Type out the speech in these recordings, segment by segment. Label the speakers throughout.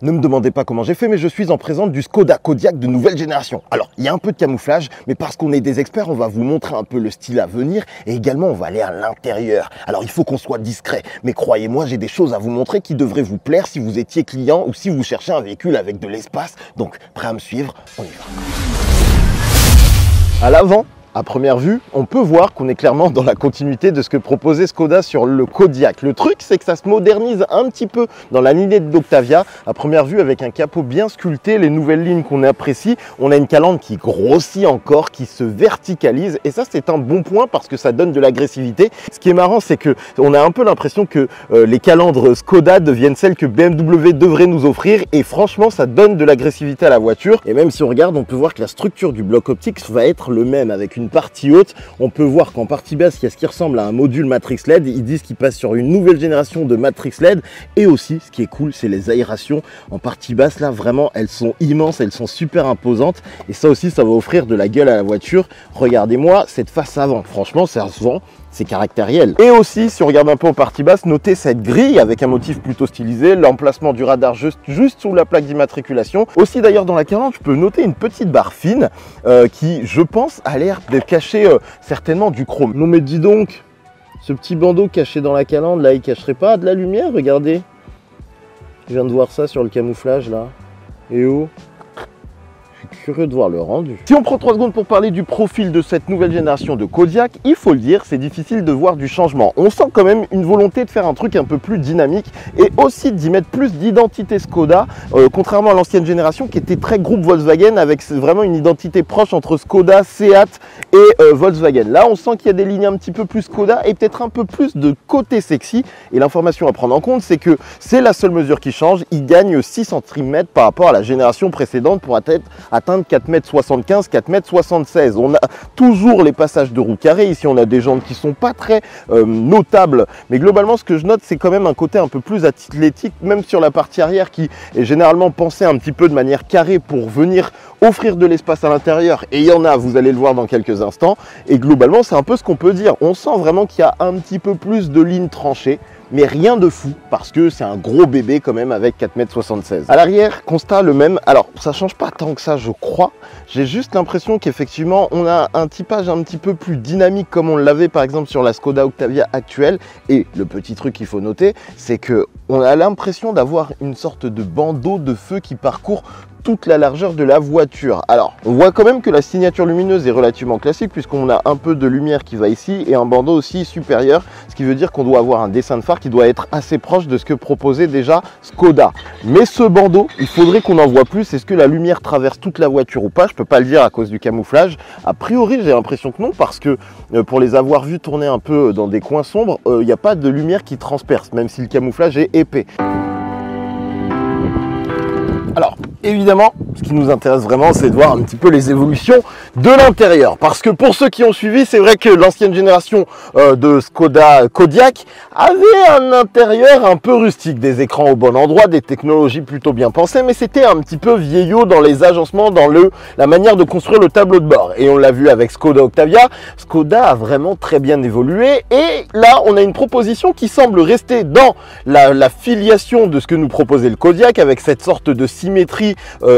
Speaker 1: ne me demandez pas comment j'ai fait, mais je suis en présence du Skoda Kodiaq de nouvelle génération. Alors, il y a un peu de camouflage, mais parce qu'on est des experts, on va vous montrer un peu le style à venir et également on va aller à l'intérieur. Alors, il faut qu'on soit discret, mais croyez-moi, j'ai des choses à vous montrer qui devraient vous plaire si vous étiez client ou si vous cherchez un véhicule avec de l'espace. Donc, prêt à me suivre? On y va. À l'avant, à première vue, on peut voir qu'on est clairement dans la continuité de ce que proposait Skoda sur le Kodiaq. Le truc, c'est que ça se modernise un petit peu dans la lignée d'Octavia. À première vue, avec un capot bien sculpté, les nouvelles lignes qu'on apprécie, on a une calandre qui grossit encore, qui se verticalise. Et ça, c'est un bon point parce que ça donne de l'agressivité. Ce qui est marrant, c'est que on a un peu l'impression que les calandres Skoda deviennent celles que BMW devrait nous offrir. Et franchement, ça donne de l'agressivité à la voiture. Et même si on regarde, on peut voir que la structure du bloc optique va être le même avec une partie haute. On peut voir qu'en partie basse, il y a ce qui ressemble à un module Matrix LED. Ils disent qu'ils passent sur une nouvelle génération de Matrix LED. Et aussi, ce qui est cool, c'est les aérations en partie basse. Là, vraiment, elles sont immenses, elles sont super imposantes. Et ça aussi, ça va offrir de la gueule à la voiture. Regardez-moi cette face avant. Franchement, ça se vend. C'est caractériel. Et aussi, si on regarde un peu en partie basse, notez cette grille avec un motif plutôt stylisé, l'emplacement du radar juste sous la plaque d'immatriculation. Aussi d'ailleurs dans la calandre, je peux noter une petite barre fine qui, je pense, a l'air de cacher certainement du chrome. Non mais dis donc, ce petit bandeau caché dans la calandre, là, il cacherait pas de la lumière? Regardez. Je viens de voir ça sur le camouflage, là. Et oh, je suis curieux de voir le rendu. Si on prend 3 secondes pour parler du profil de cette nouvelle génération de Kodiaq, il faut le dire, c'est difficile de voir du changement. On sent quand même une volonté de faire un truc un peu plus dynamique et aussi d'y mettre plus d'identité Skoda, contrairement à l'ancienne génération qui était très groupe Volkswagen avec vraiment une identité proche entre Skoda, Seat et Volkswagen. Là, on sent qu'il y a des lignes un petit peu plus Skoda et peut-être un peu plus de côté sexy. Et l'information à prendre en compte, c'est que c'est la seule mesure qui change. Il gagne 6 cm par rapport à la génération précédente pour atteindre 4,75 m, 4,76 m. On a toujours les passages de roues carrées. Ici, on a des jantes qui sont pas très notables. Mais globalement, ce que je note, c'est quand même un côté un peu plus athlétique, même sur la partie arrière qui est généralement pensée un petit peu de manière carrée pour venir offrir de l'espace à l'intérieur. Et il y en a, vous allez le voir dans quelques instants. Et globalement, c'est un peu ce qu'on peut dire. On sent vraiment qu'il y a un petit peu plus de lignes tranchées. Mais rien de fou, parce que c'est un gros bébé quand même avec 4,76 m. À l'arrière, constat le même. Alors, ça change pas tant que ça, je crois. J'ai juste l'impression qu'effectivement, on a un typage un petit peu plus dynamique comme on l'avait par exemple sur la Skoda Octavia actuelle. Et le petit truc qu'il faut noter, c'est que on a l'impression d'avoir une sorte de bandeau de feu qui parcourt toute la largeur de la voiture. Alors, on voit quand même que la signature lumineuse est relativement classique puisqu'on a un peu de lumière qui va ici et un bandeau aussi supérieur, ce qui veut dire qu'on doit avoir un dessin de phare qui doit être assez proche de ce que proposait déjà Skoda. Mais ce bandeau, il faudrait qu'on en voit plus. Est-ce que la lumière traverse toute la voiture ou pas? Je peux pas le dire à cause du camouflage. A priori, j'ai l'impression que non parce que pour les avoir vus tourner un peu dans des coins sombres, il n'y a pas de lumière qui transperce, même si le camouflage est épais. Alors, évidemment, ce qui nous intéresse vraiment, c'est de voir un petit peu les évolutions de l'intérieur. Parce que pour ceux qui ont suivi, c'est vrai que l'ancienne génération de Skoda Kodiaq avait un intérieur un peu rustique, des écrans au bon endroit, des technologies plutôt bien pensées, mais c'était un petit peu vieillot dans les agencements, dans la manière de construire le tableau de bord. Et on l'a vu avec Skoda Octavia, Skoda a vraiment très bien évolué. Et là, on a une proposition qui semble rester dans la filiation de ce que nous proposait le Kodiaq, avec cette sorte de symétrie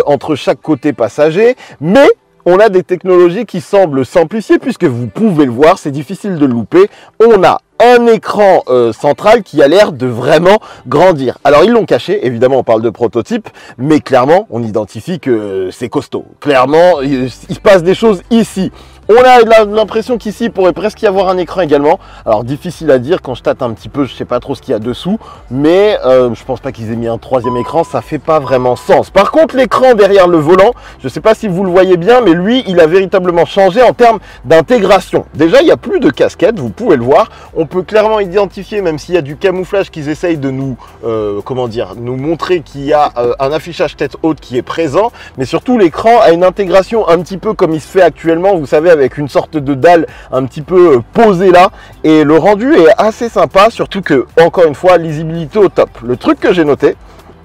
Speaker 1: entre chaque côté passager, mais on a des technologies qui semblent simplifier puisque vous pouvez le voir, c'est difficile de le louper. On a un écran central qui a l'air de vraiment grandir. Alors ils l'ont caché, évidemment on parle de prototype, mais clairement on identifie que c'est costaud. Clairement il se passe des choses ici. On a l'impression qu'ici il pourrait presque y avoir un écran également. Alors difficile à dire, quand je tâte un petit peu, je sais pas trop ce qu'il y a dessous, mais je pense pas qu'ils aient mis un 3e écran, ça fait pas vraiment sens. Par contre l'écran derrière le volant, je sais pas si vous le voyez bien, mais lui il a véritablement changé en termes d'intégration. Déjà il n'y a plus de casquette, vous pouvez le voir. On peut clairement identifier, même s'il y a du camouflage qu'ils essayent de nous, nous montrer qu'il y a un affichage tête haute qui est présent, mais surtout l'écran a une intégration un petit peu comme il se fait actuellement, vous savez, avec une sorte de dalle un petit peu posée là, et le rendu est assez sympa, surtout que, encore une fois, lisibilité au top. Le truc que j'ai noté,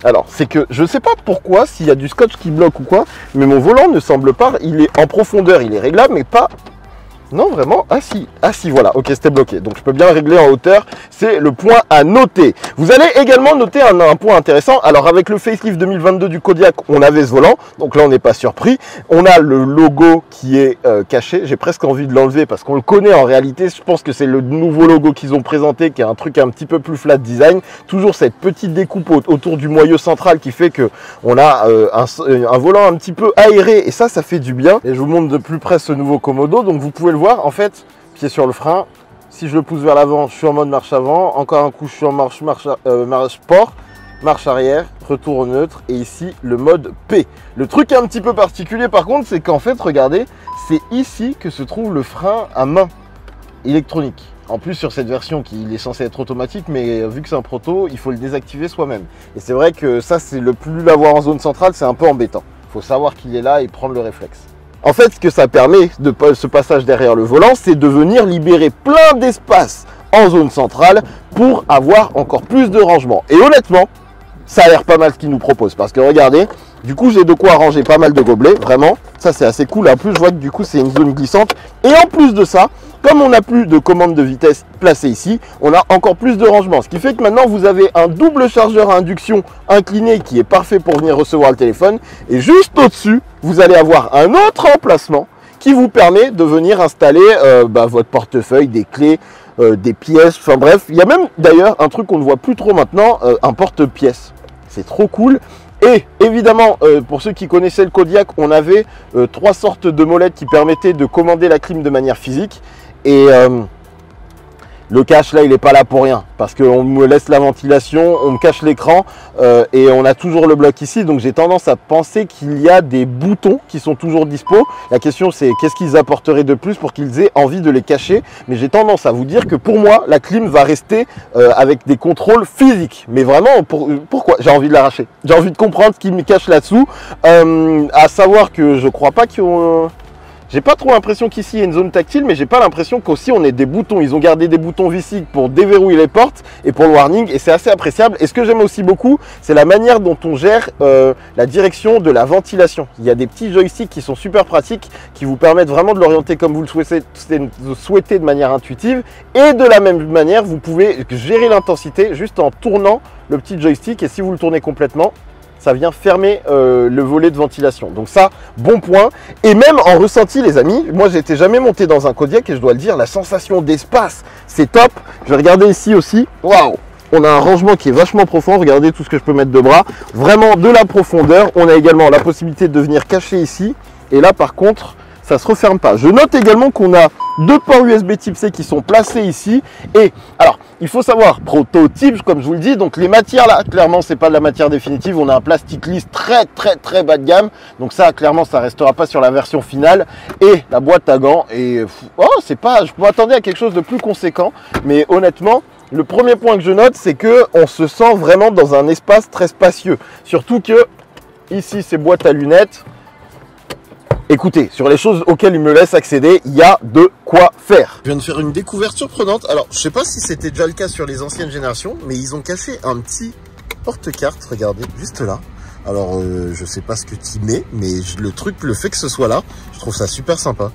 Speaker 1: alors, c'est que je ne sais pas pourquoi, s'il y a du scotch qui bloque ou quoi, mais mon volant ne semble pas, il est en profondeur, il est réglable, mais pas Non, vraiment, ah si, voilà, ok, c'était bloqué. Donc je peux bien régler en hauteur, c'est le point à noter. Vous allez également noter un point intéressant. Alors avec le facelift 2022 du Kodiaq, on avait ce volant, donc là on n'est pas surpris. On a le logo qui est caché, j'ai presque envie de l'enlever parce qu'on le connaît en réalité. Je pense que c'est le nouveau logo qu'ils ont présenté, qui est un truc un petit peu plus flat design. Toujours cette petite découpe autour du moyeu central qui fait que on a un volant un petit peu aéré, et ça fait du bien. Et je vous montre de plus près ce nouveau Komodo, donc vous pouvez le voir, en fait, pied sur le frein. Si je le pousse vers l'avant, je suis en mode marche avant. Encore un coup, je suis en marche sport. Marche arrière, retour au neutre, et ici le mode P. Le truc un petit peu particulier par contre, c'est qu'en fait, regardez, c'est ici que se trouve le frein à main électronique. En plus sur cette version qui est censée être automatique, mais vu que c'est un proto, il faut le désactiver soi-même. Et c'est vrai que ça, c'est le plus l'avoir en zone centrale, c'est un peu embêtant. Il faut savoir qu'il est là et prendre le réflexe. En fait, ce que ça permet de ce passage derrière le volant, c'est de venir libérer plein d'espace en zone centrale pour avoir encore plus de rangement. Et honnêtement, ça a l'air pas mal ce qu'il nous propose, parce que regardez, du coup j'ai de quoi ranger pas mal de gobelets, vraiment, ça c'est assez cool. En plus je vois que du coup c'est une zone glissante, et en plus de ça, comme on n'a plus de commande de vitesse placée ici, on a encore plus de rangement, ce qui fait que maintenant vous avez un double chargeur à induction incliné qui est parfait pour venir recevoir le téléphone, et juste au-dessus, vous allez avoir un autre emplacement qui vous permet de venir installer votre portefeuille, des clés, des pièces, enfin bref, il y a même d'ailleurs un truc qu'on ne voit plus trop maintenant, un porte-pièces. C'est trop cool. Et évidemment, pour ceux qui connaissaient le Kodiaq, on avait 3 sortes de molettes qui permettaient de commander la clim de manière physique. Et le cache là, il n'est pas là pour rien, parce qu'on me laisse la ventilation, on me cache l'écran et on a toujours le bloc ici. Donc j'ai tendance à penser qu'il y a des boutons qui sont toujours dispo. La question c'est qu'est-ce qu'ils apporteraient de plus pour qu'ils aient envie de les cacher. Mais j'ai tendance à vous dire que pour moi, la clim va rester avec des contrôles physiques. Mais vraiment, pourquoi? J'ai envie de l'arracher. J'ai envie de comprendre ce qui me cache là-dessous. À savoir que je crois pas qu'ils ont... J'ai pas trop l'impression qu'ici il y a une zone tactile, mais j'ai pas l'impression qu'aussi on ait des boutons. Ils ont gardé des boutons VSIG pour déverrouiller les portes et pour le warning, et c'est assez appréciable. Et ce que j'aime aussi beaucoup, c'est la manière dont on gère la direction de la ventilation. Il y a des petits joysticks qui sont super pratiques, qui vous permettent vraiment de l'orienter comme vous le souhaitez de manière intuitive. Et de la même manière, vous pouvez gérer l'intensité juste en tournant le petit joystick, et si vous le tournez complètement, ça vient fermer le volet de ventilation. Donc ça, bon point. Et même en ressenti, les amis, moi j'étais jamais monté dans un Kodiaq et je dois le dire, la sensation d'espace, c'est top. Je vais regarder ici aussi. Waouh! On a un rangement qui est vachement profond. Regardez tout ce que je peux mettre de bras. Vraiment de la profondeur. On a également la possibilité de venir cacher ici. Et là, par contre, ça ne se referme pas. Je note également qu'on a 2 ports USB type C qui sont placés ici. Et alors, il faut savoir, prototype, comme je vous le dis, donc les matières là, clairement, c'est pas de la matière définitive. On a un plastique lisse très bas de gamme. Donc ça, clairement, ça restera pas sur la version finale. Et la boîte à gants, et oh, c'est pas, je m'attendais à quelque chose de plus conséquent. Mais honnêtement, le premier point que je note, c'est que on se sent vraiment dans un espace très spacieux. Surtout que ici, c'est boîte à lunettes. Écoutez, sur les choses auxquelles il me laisse accéder, il y a de quoi faire. Je viens de faire une découverte surprenante. Alors, je sais pas si c'était déjà le cas sur les anciennes générations, mais ils ont caché un petit porte-carte, regardez, juste là. Alors, je sais pas ce que tu mets, mais le fait que ce soit là, je trouve ça super sympa.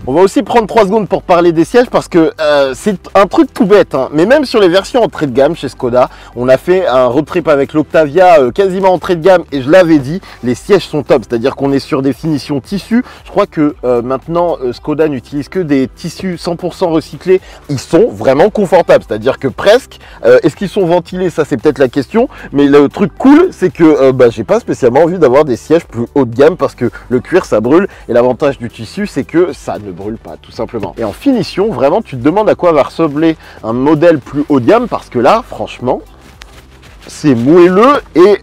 Speaker 1: On va aussi prendre 3 secondes pour parler des sièges parce que c'est un truc tout bête, hein. Mais même sur les versions entrée de gamme chez Skoda, on a fait un road trip avec l'Octavia quasiment entrée de gamme et je l'avais dit, les sièges sont top, c'est-à-dire qu'on est sur des finitions tissus. Je crois que maintenant Skoda n'utilise que des tissus 100% recyclés. Ils sont vraiment confortables, c'est-à-dire que presque. Est-ce qu'ils sont ventilés? Ça c'est peut-être la question, mais le truc cool c'est que j'ai pas spécialement envie d'avoir des sièges plus haut de gamme parce que le cuir ça brûle et l'avantage du tissu c'est que ça ne brûle pas tout simplement. Et en finition, vraiment tu te demandes à quoi va ressembler un modèle plus haut de gamme parce que là franchement c'est moelleux et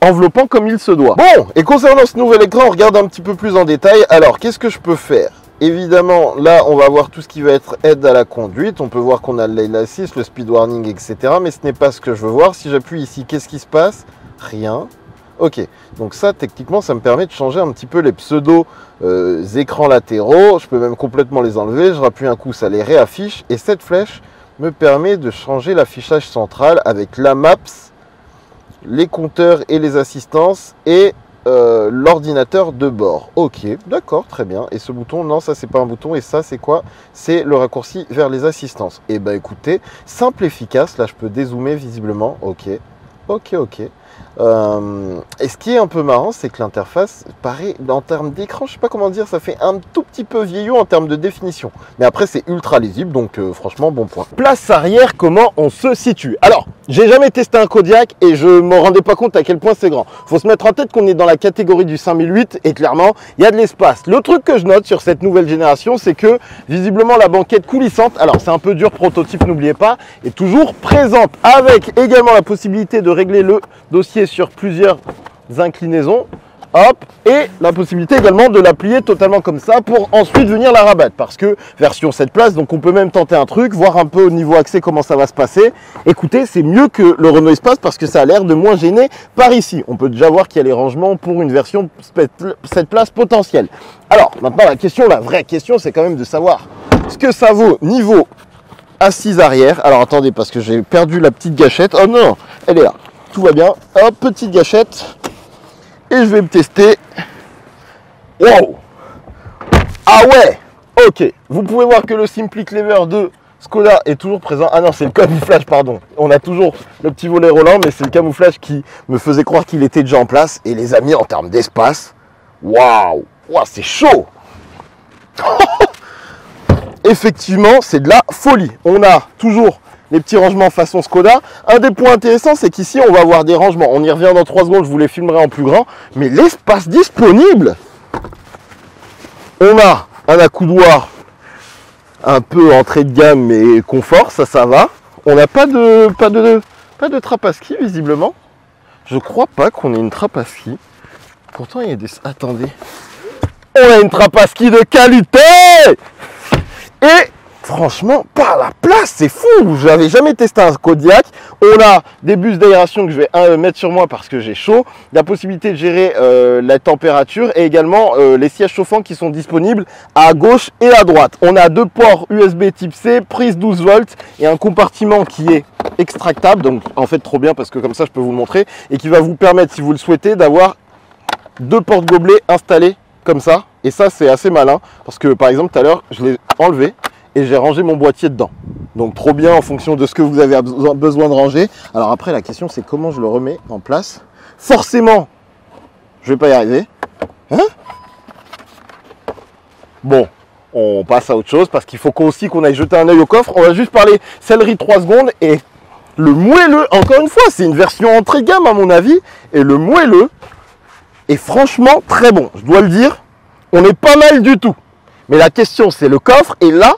Speaker 1: enveloppant comme il se doit. Bon, et concernant ce nouvel écran, on regarde un petit peu plus en détail. Alors qu'est-ce que je peux faire? Évidemment, là, on va voir tout ce qui va être aide à la conduite. On peut voir qu'on a le Lane Assist, le Speed Warning, etc. Mais ce n'est pas ce que je veux voir. Si j'appuie ici, qu'est-ce qui se passe? Rien. Ok, donc ça, techniquement, ça me permet de changer un petit peu les pseudo écrans latéraux. Je peux même complètement les enlever. Je rappuie un coup, ça les réaffiche. Et cette flèche me permet de changer l'affichage central avec la Maps, les compteurs et les assistances et l'ordinateur de bord. Ok, d'accord, très bien. Et ce bouton, non, ça c'est pas un bouton. Et ça c'est quoi? C'est le raccourci vers les assistances. Et bah écoutez, simple, efficace. Là je peux dézoomer visiblement. Ok, ok, ok. Et ce qui est un peu marrant, c'est que l'interface paraît, en termes d'écran, je sais pas comment dire, ça fait un tout petit peu vieillot en termes de définition. Mais après, c'est ultra lisible, donc franchement, bon point. Place arrière, comment on se situe? Alors, j'ai jamais testé un Kodiaq et je me rendais pas compte à quel point c'est grand. Faut se mettre en tête qu'on est dans la catégorie du 5008 et clairement, il y a de l'espace. Le truc que je note sur cette nouvelle génération, c'est que visiblement la banquette coulissante, alors c'est un peu dur, prototype, n'oubliez pas, est toujours présente avec également la possibilité de régler le dossier sur plusieurs inclinaisons, hop, et la possibilité également de la plier totalement comme ça pour ensuite venir la rabattre, parce que version 7 places, donc on peut même tenter un truc, voir un peu au niveau accès comment ça va se passer. Écoutez, c'est mieux que le Renault Espace parce que ça a l'air de moins gêner par ici. On peut déjà voir qu'il y a les rangements pour une version 7 places potentielle. Alors maintenant la vraie question, c'est quand même de savoir ce que ça vaut niveau assise arrière. Alors attendez, parce que j'ai perdu la petite gâchette. Oh non, elle est là. Tout va bien. Hop, petite gâchette. Et je vais me tester. Wow! Ah ouais! Ok. Vous pouvez voir que le Simply Clever de Škoda est toujours présent. Ah non, c'est le camouflage, pardon. On a toujours le petit volet Roland, mais c'est le camouflage qui me faisait croire qu'il était déjà en place. Et les amis, en termes d'espace, waouh! Waouh, c'est chaud! Effectivement, c'est de la folie. On a toujours les petits rangements façon Škoda. Un des points intéressants, c'est qu'ici, on va avoir des rangements. On y revient dans 3 secondes, je vous les filmerai en plus grand. Mais l'espace disponible, on a un accoudoir un peu entrée de gamme, mais confort, ça va. On n'a pas de trappe à ski, visiblement. Je crois pas qu'on ait une trappe à ski. Pourtant, il y a des... Attendez. On a une trappe à ski de qualité! Et franchement, par la place, c'est fou. Je n'avais jamais testé un Kodiaq. On a des bus d'aération que je vais mettre sur moi parce que j'ai chaud. La possibilité de gérer la température et également les sièges chauffants qui sont disponibles à gauche et à droite. On a 2 ports USB type C, prise 12 volts et un compartiment qui est extractable. Donc en fait trop bien parce que comme ça je peux vous le montrer et qui va vous permettre, si vous le souhaitez, d'avoir 2 porte-gobelets installés comme ça. Et ça c'est assez malin parce que par exemple tout à l'heure je l'ai enlevé et j'ai rangé mon boîtier dedans. Donc trop bien en fonction de ce que vous avez besoin de ranger. Alors après la question c'est comment je le remets en place. Forcément je vais pas y arriver. Hein? Bon, on passe à autre chose parce qu'il faut aussi qu'on aille jeter un œil au coffre. On va juste parler sellerie 3 secondes et le moelleux, encore une fois, c'est une version entrée de gamme à mon avis. Et le moelleux est franchement très bon. Je dois le dire, on est pas mal du tout. Mais la question c'est le coffre et là,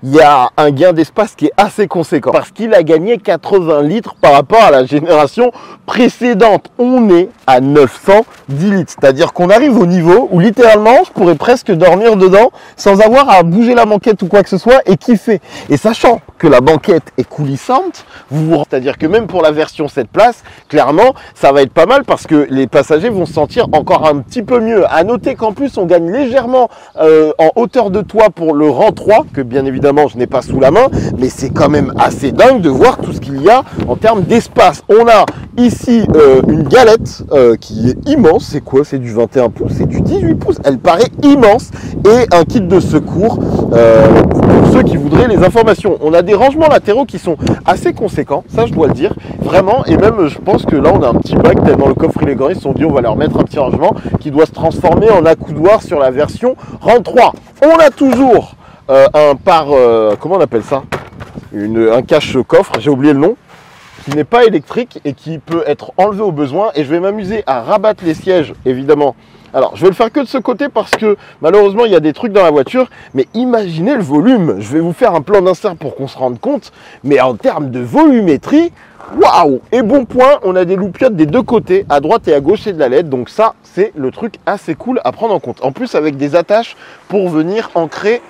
Speaker 1: il y a un gain d'espace qui est assez conséquent parce qu'il a gagné 80 litres par rapport à la génération précédente. On est à 910 litres, c'est-à-dire qu'on arrive au niveau où littéralement je pourrais presque dormir dedans sans avoir à bouger la banquette ou quoi que ce soit et kiffer. Et sachant que la banquette est coulissante, c'est-à-dire que même pour la version 7 places, clairement ça va être pas mal parce que les passagers vont se sentir encore un petit peu mieux. À noter qu'en plus on gagne légèrement en hauteur de toit pour le rang 3, que bien évidemment je n'ai pas sous la main, mais c'est quand même assez dingue de voir tout ce qu'il y a en termes d'espace. On a ici une galette qui est immense. C'est quoi? C'est du 21 pouces, c'est du 18 pouces. Elle paraît immense. Et un kit de secours pour ceux qui voudraient les informations. On a des rangements latéraux qui sont assez conséquents, ça je dois le dire, vraiment. Et même je pense que là on a un petit bac tellement le coffre et ils se sont dit on va leur mettre un petit rangement qui doit se transformer en accoudoir sur la version rang 3. On a toujours comment on appelle ça, un cache-coffre, j'ai oublié le nom, qui n'est pas électrique et qui peut être enlevé au besoin. Et je vais m'amuser à rabattre les sièges, évidemment. Alors, je vais le faire que de ce côté parce que malheureusement, il y a des trucs dans la voiture. Mais imaginez le volume. Je vais vous faire un plan d'insert pour qu'on se rende compte. Mais en termes de volumétrie, waouh! Et bon point, on a des loupiottes des deux côtés, à droite et à gauche, c'est de la LED. Donc ça, c'est le truc assez cool à prendre en compte. En plus, avec des attaches pour venir ancrer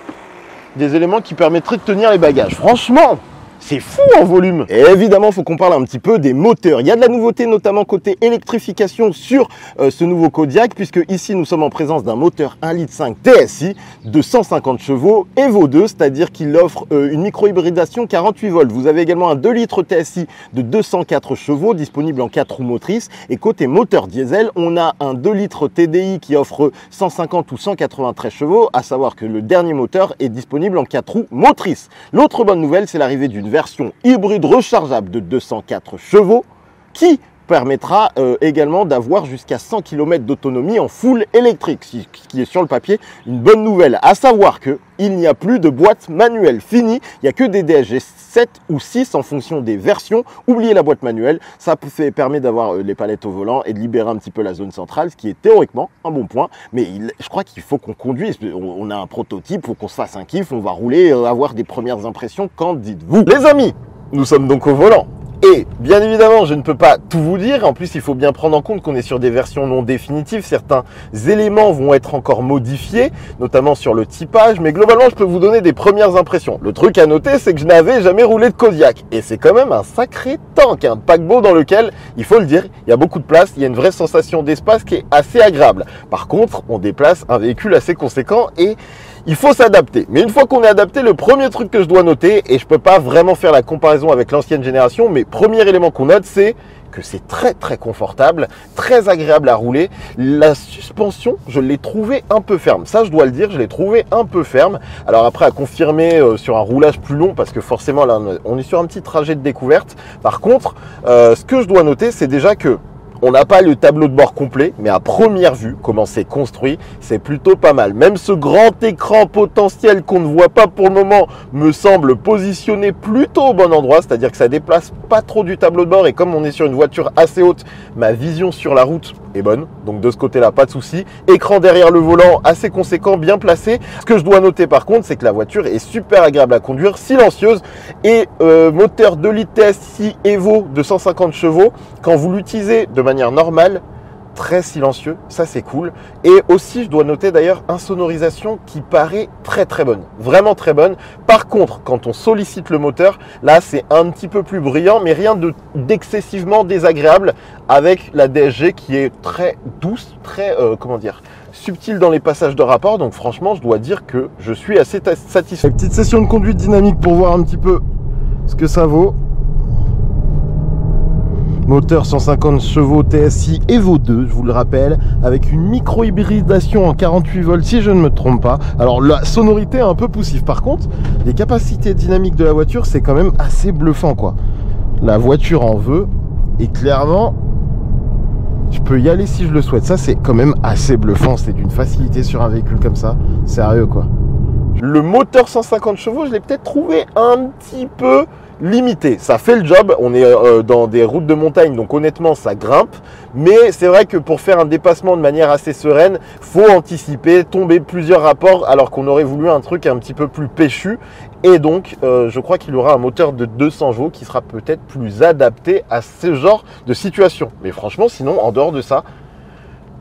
Speaker 1: des éléments qui permettraient de tenir les bagages. Franchement, c'est fou en volume. Et évidemment, il faut qu'on parle un petit peu des moteurs. Il y a de la nouveauté, notamment côté électrification sur ce nouveau Kodiaq, puisque ici, nous sommes en présence d'un moteur 1,5 litre TSI de 150 chevaux Evo 2, c'est-à-dire qu'il offre une micro-hybridation 48 volts. Vous avez également un 2 litres TSI de 204 chevaux, disponible en 4 roues motrices. Et côté moteur diesel, on a un 2 litres TDI qui offre 150 ou 193 chevaux, à savoir que le dernier moteur est disponible en 4 roues motrices. L'autre bonne nouvelle, c'est l'arrivée d'une version hybride rechargeable de 204 chevaux qui permettra également d'avoir jusqu'à 100 km d'autonomie en full électrique, ce qui est sur le papier une bonne nouvelle. À savoir que il n'y a plus de boîte manuelle, fini, il n'y a que des DSG 7 ou 6 en fonction des versions. Oubliez la boîte manuelle, ça permet d'avoir les palettes au volant et de libérer un petit peu la zone centrale, ce qui est théoriquement un bon point, mais je crois qu'il faut qu'on conduise, on a un prototype, il faut qu'on se fasse un kiff, on va rouler, avoir des premières impressions, qu'en dites-vous? Les amis, nous sommes donc au volant. Et bien évidemment, je ne peux pas tout vous dire. En plus, il faut bien prendre en compte qu'on est sur des versions non définitives. Certains éléments vont être encore modifiés, notamment sur le typage. Mais globalement, je peux vous donner des premières impressions. Le truc à noter, c'est que je n'avais jamais roulé de Kodiaq. Et c'est quand même un sacré tank, un paquebot dans lequel, il faut le dire, il y a beaucoup de place. Il y a une vraie sensation d'espace qui est assez agréable. Par contre, on déplace un véhicule assez conséquent et il faut s'adapter. Mais une fois qu'on est adapté, le premier truc que je dois noter, et je peux pas vraiment faire la comparaison avec l'ancienne génération, mais premier élément qu'on note, c'est que c'est très très confortable, très agréable à rouler. La suspension, je l'ai trouvée un peu ferme. Ça, je dois le dire, je l'ai trouvée un peu ferme. Alors après, à confirmer sur un roulage plus long, parce que forcément là, on est sur un petit trajet de découverte. Par contre, ce que je dois noter, c'est déjà que on n'a pas le tableau de bord complet, mais à première vue, comment c'est construit, c'est plutôt pas mal. Même ce grand écran potentiel qu'on ne voit pas pour le moment me semble positionné plutôt au bon endroit, c'est-à-dire que ça déplace pas trop du tableau de bord. Et comme on est sur une voiture assez haute, ma vision sur la route est bonne. Donc de ce côté-là, pas de souci. Écran derrière le volant assez conséquent, bien placé. Ce que je dois noter par contre, c'est que la voiture est super agréable à conduire, silencieuse et moteur 2 litres TSI Evo de 150 chevaux. Quand vous l'utilisez de manière normale, très silencieux, ça c'est cool. Et aussi, je dois noter d'ailleurs, insonorisation qui paraît très très bonne, vraiment très bonne. Par contre, quand on sollicite le moteur, là c'est un petit peu plus bruyant, mais rien d'excessivement désagréable, avec la DSG qui est très douce, très, comment dire, subtile dans les passages de rapport. Donc franchement, je dois dire que je suis assez satisfait. Petite session de conduite dynamique pour voir un petit peu ce que ça vaut. Moteur 150 chevaux TSI Evo 2, je vous le rappelle, avec une micro-hybridation en 48 volts si je ne me trompe pas. Alors la sonorité est un peu poussive. Par contre, les capacités dynamiques de la voiture, c'est quand même assez bluffant quoi. La voiture en veut et clairement, je peux y aller si je le souhaite. Ça c'est quand même assez bluffant, c'est d'une facilité sur un véhicule comme ça. Sérieux quoi. Le moteur 150 chevaux, je l'ai peut-être trouvé un petit peu limité. Ça fait le job, on est dans des routes de montagne, donc honnêtement ça grimpe, mais c'est vrai que pour faire un dépassement de manière assez sereine, faut anticiper, tomber plusieurs rapports, alors qu'on aurait voulu un truc un petit peu plus péchu. Et donc je crois qu'il aura un moteur de 200 chevaux qui sera peut-être plus adapté à ce genre de situation. Mais franchement, sinon, en dehors de ça,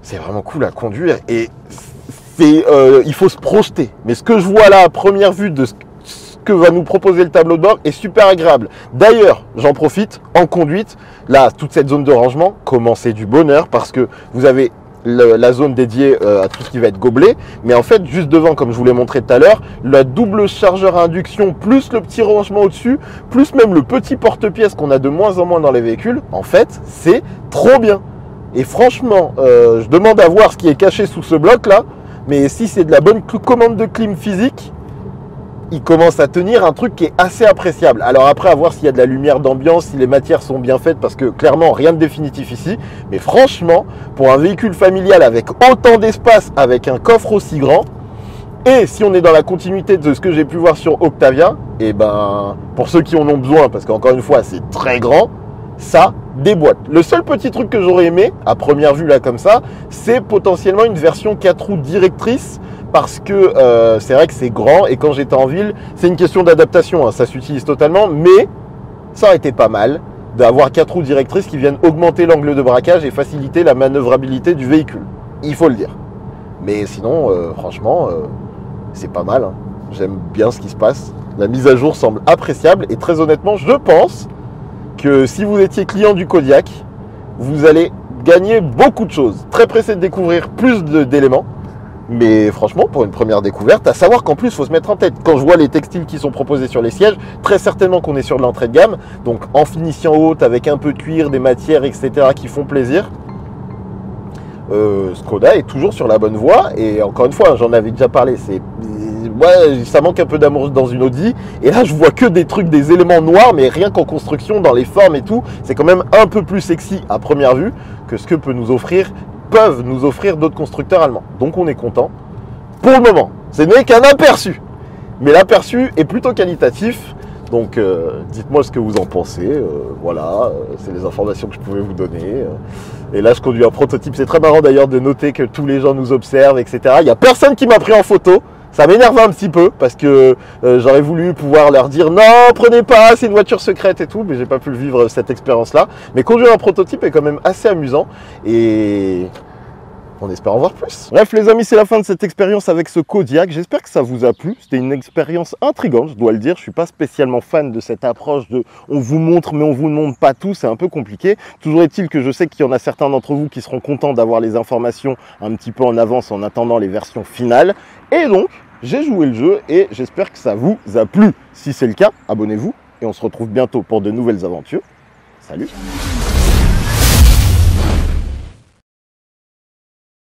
Speaker 1: c'est vraiment cool à conduire et il faut se projeter. Mais ce que je vois là à première vue de ce que va nous proposer le tableau de bord est super agréable. D'ailleurs, j'en profite en conduite. Là, toute cette zone de rangement, comment c'est du bonheur, parce que vous avez la zone dédiée à tout ce qui va être gobelet. Mais en fait, juste devant, comme je vous l'ai montré tout à l'heure, la double chargeur à induction, plus le petit rangement au-dessus, plus même le petit porte-pièces qu'on a de moins en moins dans les véhicules. En fait, c'est trop bien. Et franchement, je demande à voir ce qui est caché sous ce bloc-là. Mais si c'est de la bonne commande de clim physique, il commence à tenir un truc qui est assez appréciable. Alors après, à voir s'il y a de la lumière d'ambiance, si les matières sont bien faites, parce que clairement, rien de définitif ici. Mais franchement, pour un véhicule familial avec autant d'espace, avec un coffre aussi grand, et si on est dans la continuité de ce que j'ai pu voir sur Octavia, et ben, pour ceux qui en ont besoin, parce qu'encore une fois, c'est très grand, ça déboîte. Le seul petit truc que j'aurais aimé, à première vue là comme ça, c'est potentiellement une version 4 roues directrice, parce que c'est vrai que c'est grand et quand j'étais en ville, c'est une question d'adaptation, hein, ça s'utilise totalement, mais ça aurait été pas mal d'avoir 4 roues directrices qui viennent augmenter l'angle de braquage et faciliter la manœuvrabilité du véhicule. Il faut le dire. Mais sinon, franchement, c'est pas mal, hein. J'aime bien ce qui se passe. La mise à jour semble appréciable et très honnêtement, je pense que si vous étiez client du Kodiak, vous allez gagner beaucoup de choses. Très pressé de découvrir plus d'éléments. Mais franchement, pour une première découverte, à savoir qu'en plus, il faut se mettre en tête. Quand je vois les textiles qui sont proposés sur les sièges, très certainement qu'on est sur de l'entrée de gamme. Donc en finition haute, avec un peu de cuir, des matières, etc. qui font plaisir. Skoda est toujours sur la bonne voie. Et encore une fois, j'en avais déjà parlé. Ouais, ça manque un peu d'amour dans une Audi. Et là, je vois que des trucs, des éléments noirs, mais rien qu'en construction, dans les formes et tout. C'est quand même un peu plus sexy à première vue que ce que peuvent nous offrir d'autres constructeurs allemands. Donc on est content. Pour le moment, ce n'est qu'un aperçu. Mais l'aperçu est plutôt qualitatif. Donc dites-moi ce que vous en pensez. Voilà, c'est les informations que je pouvais vous donner. Et là, je conduis un prototype. C'est très marrant d'ailleurs de noter que tous les gens nous observent, etc. Il n'y a personne qui m'a pris en photo. Ça m'énerve un petit peu parce que j'aurais voulu pouvoir leur dire non, prenez pas, c'est une voiture secrète et tout, mais j'ai pas pu le vivre cette expérience-là. Mais conduire un prototype est quand même assez amusant et on espère en voir plus. Bref les amis, c'est la fin de cette expérience avec ce Kodiak. J'espère que ça vous a plu. C'était une expérience intrigante, je dois le dire. Je suis pas spécialement fan de cette approche de on vous montre mais on vous montre pas tout. C'est un peu compliqué. Toujours est-il que je sais qu'il y en a certains d'entre vous qui seront contents d'avoir les informations un petit peu en avance en attendant les versions finales. Et donc, j'ai joué le jeu et j'espère que ça vous a plu. Si c'est le cas, abonnez-vous et on se retrouve bientôt pour de nouvelles aventures. Salut!